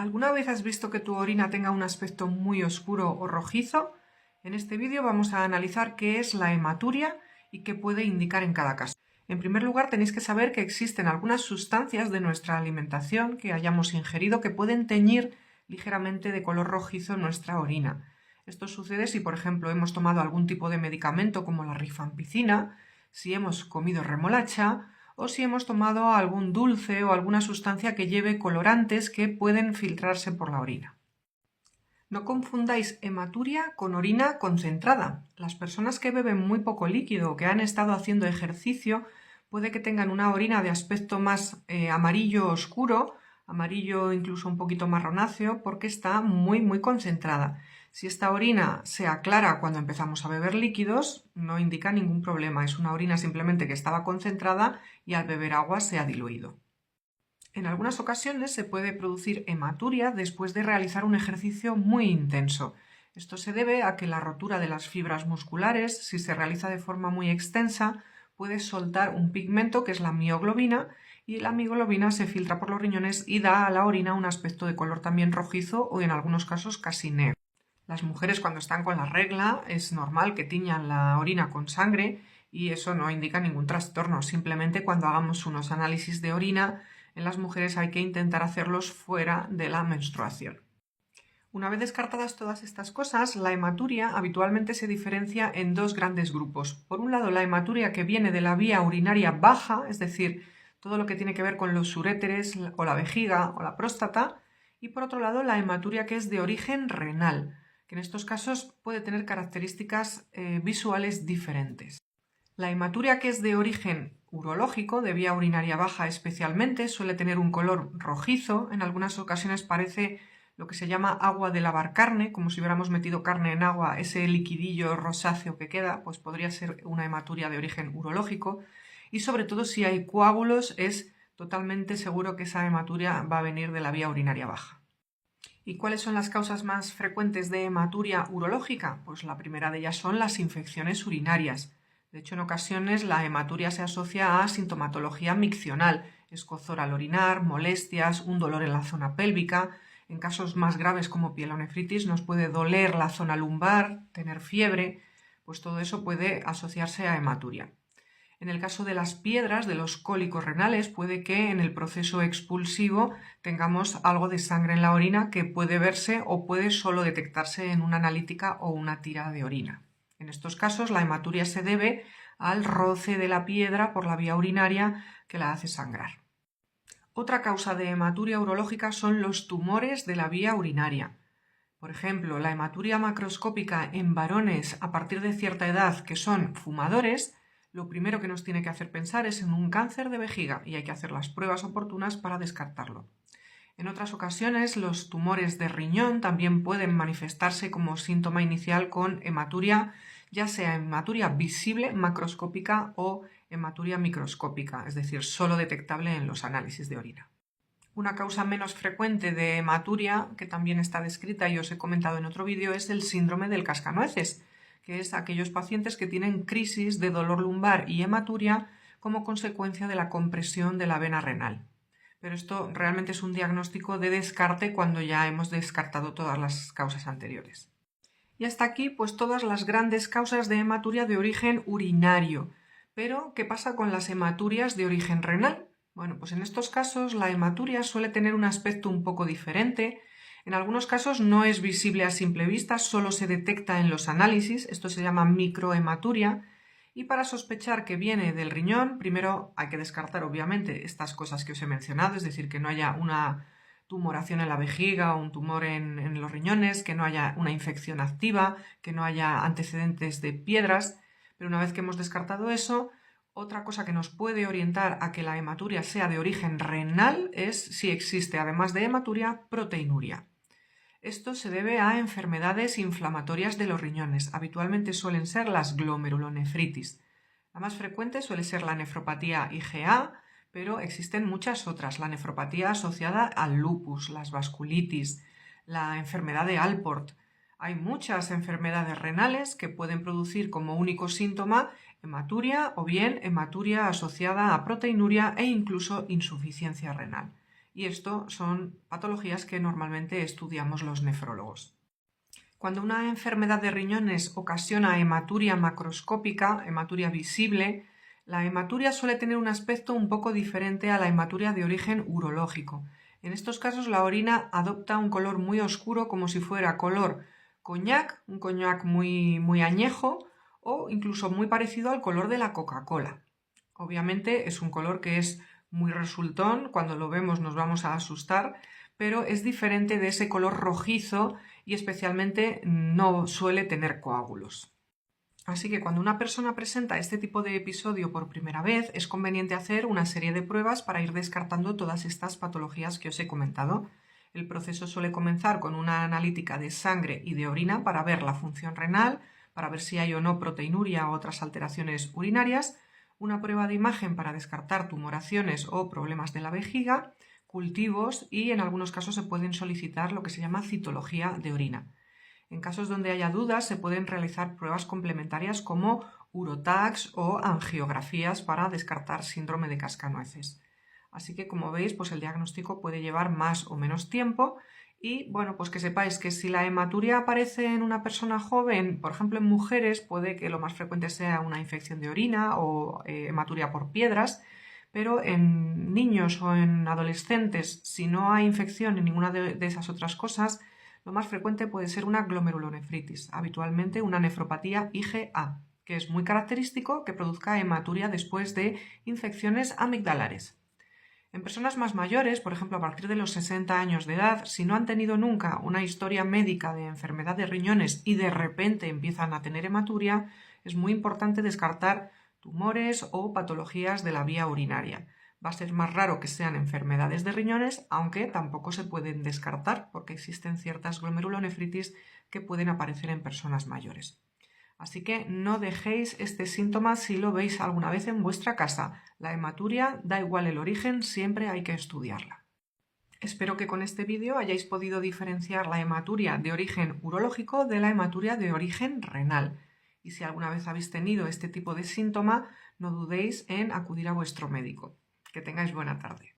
¿Alguna vez has visto que tu orina tenga un aspecto muy oscuro o rojizo? En este vídeo vamos a analizar qué es la hematuria y qué puede indicar en cada caso. En primer lugar, tenéis que saber que existen algunas sustancias de nuestra alimentación que hayamos ingerido que pueden teñir ligeramente de color rojizo nuestra orina. Esto sucede si, por ejemplo, hemos tomado algún tipo de medicamento como la rifampicina, si hemos comido remolacha o si hemos tomado algún dulce o alguna sustancia que lleve colorantes que pueden filtrarse por la orina. No confundáis hematuria con orina concentrada. Las personas que beben muy poco líquido o que han estado haciendo ejercicio puede que tengan una orina de aspecto más amarillo oscuro, amarillo incluso un poquito marronáceo, porque está muy concentrada. Si esta orina se aclara cuando empezamos a beber líquidos, no indica ningún problema. Es una orina simplemente que estaba concentrada y al beber agua se ha diluido. En algunas ocasiones se puede producir hematuria después de realizar un ejercicio muy intenso. Esto se debe a que la rotura de las fibras musculares, si se realiza de forma muy extensa, puede soltar un pigmento que es la mioglobina, y la mioglobina se filtra por los riñones y da a la orina un aspecto de color también rojizo o en algunos casos casi negro. Las mujeres cuando están con la regla es normal que tiñan la orina con sangre y eso no indica ningún trastorno. Simplemente cuando hagamos unos análisis de orina en las mujeres hay que intentar hacerlos fuera de la menstruación. Una vez descartadas todas estas cosas, la hematuria habitualmente se diferencia en dos grandes grupos. Por un lado, la hematuria que viene de la vía urinaria baja, es decir, todo lo que tiene que ver con los uréteres o la vejiga o la próstata, y por otro lado, la hematuria que es de origen renal, que en estos casos puede tener características visuales diferentes. La hematuria que es de origen urológico, de vía urinaria baja especialmente, suele tener un color rojizo, en algunas ocasiones parece lo que se llama agua de lavar carne, como si hubiéramos metido carne en agua, ese liquidillo rosáceo que queda, pues podría ser una hematuria de origen urológico, y sobre todo si hay coágulos es totalmente seguro que esa hematuria va a venir de la vía urinaria baja. ¿Y cuáles son las causas más frecuentes de hematuria urológica? Pues la primera de ellas son las infecciones urinarias. De hecho, en ocasiones la hematuria se asocia a sintomatología miccional, escozor al orinar, molestias, un dolor en la zona pélvica. En casos más graves como pielonefritis nos puede doler la zona lumbar, tener fiebre, pues todo eso puede asociarse a hematuria. En el caso de las piedras, de los cólicos renales, puede que en el proceso expulsivo tengamos algo de sangre en la orina que puede verse o puede solo detectarse en una analítica o una tira de orina. En estos casos, la hematuria se debe al roce de la piedra por la vía urinaria que la hace sangrar. Otra causa de hematuria urológica son los tumores de la vía urinaria. Por ejemplo, la hematuria macroscópica en varones a partir de cierta edad que son fumadores, lo primero que nos tiene que hacer pensar es en un cáncer de vejiga y hay que hacer las pruebas oportunas para descartarlo. En otras ocasiones, los tumores de riñón también pueden manifestarse como síntoma inicial con hematuria, ya sea hematuria visible, macroscópica o hematuria microscópica, es decir, solo detectable en los análisis de orina. Una causa menos frecuente de hematuria, que también está descrita y os he comentado en otro vídeo, es el síndrome del cascanueces, que es aquellos pacientes que tienen crisis de dolor lumbar y hematuria como consecuencia de la compresión de la vena renal. Pero esto realmente es un diagnóstico de descarte cuando ya hemos descartado todas las causas anteriores. Y hasta aquí, pues todas las grandes causas de hematuria de origen urinario. Pero, ¿qué pasa con las hematurias de origen renal? Bueno, pues en estos casos la hematuria suele tener un aspecto un poco diferente. En algunos casos no es visible a simple vista, solo se detecta en los análisis, esto se llama microhematuria, y para sospechar que viene del riñón, primero hay que descartar obviamente estas cosas que os he mencionado, es decir, que no haya una tumoración en la vejiga o un tumor en los riñones, que no haya una infección activa, que no haya antecedentes de piedras, pero una vez que hemos descartado eso, otra cosa que nos puede orientar a que la hematuria sea de origen renal es si existe, además de hematuria, proteinuria. Esto se debe a enfermedades inflamatorias de los riñones. Habitualmente suelen ser las glomerulonefritis. La más frecuente suele ser la nefropatía IgA, pero existen muchas otras. La nefropatía asociada al lupus, las vasculitis, la enfermedad de Alport. Hay muchas enfermedades renales que pueden producir como único síntoma hematuria o bien hematuria asociada a proteinuria e incluso insuficiencia renal. y esto son patologías que normalmente estudiamos los nefrólogos. Cuando una enfermedad de riñones ocasiona hematuria macroscópica, hematuria visible, la hematuria suele tener un aspecto un poco diferente a la hematuria de origen urológico. En estos casos la orina adopta un color muy oscuro como si fuera color coñac, un coñac muy añejo o incluso muy parecido al color de la Coca-Cola. Obviamente es un color que es muy resultón, cuando lo vemos nos vamos a asustar, pero es diferente de ese color rojizo y especialmente no suele tener coágulos. Así que cuando una persona presenta este tipo de episodio por primera vez, es conveniente hacer una serie de pruebas para ir descartando todas estas patologías que os he comentado. El proceso suele comenzar con una analítica de sangre y de orina para ver la función renal, para ver si hay o no proteinuria u otras alteraciones urinarias, una prueba de imagen para descartar tumoraciones o problemas de la vejiga, cultivos y en algunos casos se pueden solicitar lo que se llama citología de orina. En casos donde haya dudas se pueden realizar pruebas complementarias como urotax o angiografías para descartar síndrome de cascanueces. Así que como veis, pues el diagnóstico puede llevar más o menos tiempo y bueno, pues que sepáis que si la hematuria aparece en una persona joven, por ejemplo en mujeres, puede que lo más frecuente sea una infección de orina o hematuria por piedras, pero en niños o en adolescentes, si no hay infección en ninguna de esas otras cosas, lo más frecuente puede ser una glomerulonefritis, habitualmente una nefropatía IgA, que es muy característico que produzca hematuria después de infecciones amigdalares. En personas más mayores, por ejemplo a partir de los 60 años de edad, si no han tenido nunca una historia médica de enfermedad de riñones y de repente empiezan a tener hematuria, es muy importante descartar tumores o patologías de la vía urinaria. Va a ser más raro que sean enfermedades de riñones, aunque tampoco se pueden descartar porque existen ciertas glomerulonefritis que pueden aparecer en personas mayores. Así que no dejéis este síntoma si lo veis alguna vez en vuestra casa. La hematuria, da igual el origen, siempre hay que estudiarla. Espero que con este vídeo hayáis podido diferenciar la hematuria de origen urológico de la hematuria de origen renal. Y si alguna vez habéis tenido este tipo de síntoma, no dudéis en acudir a vuestro médico. Que tengáis buena tarde.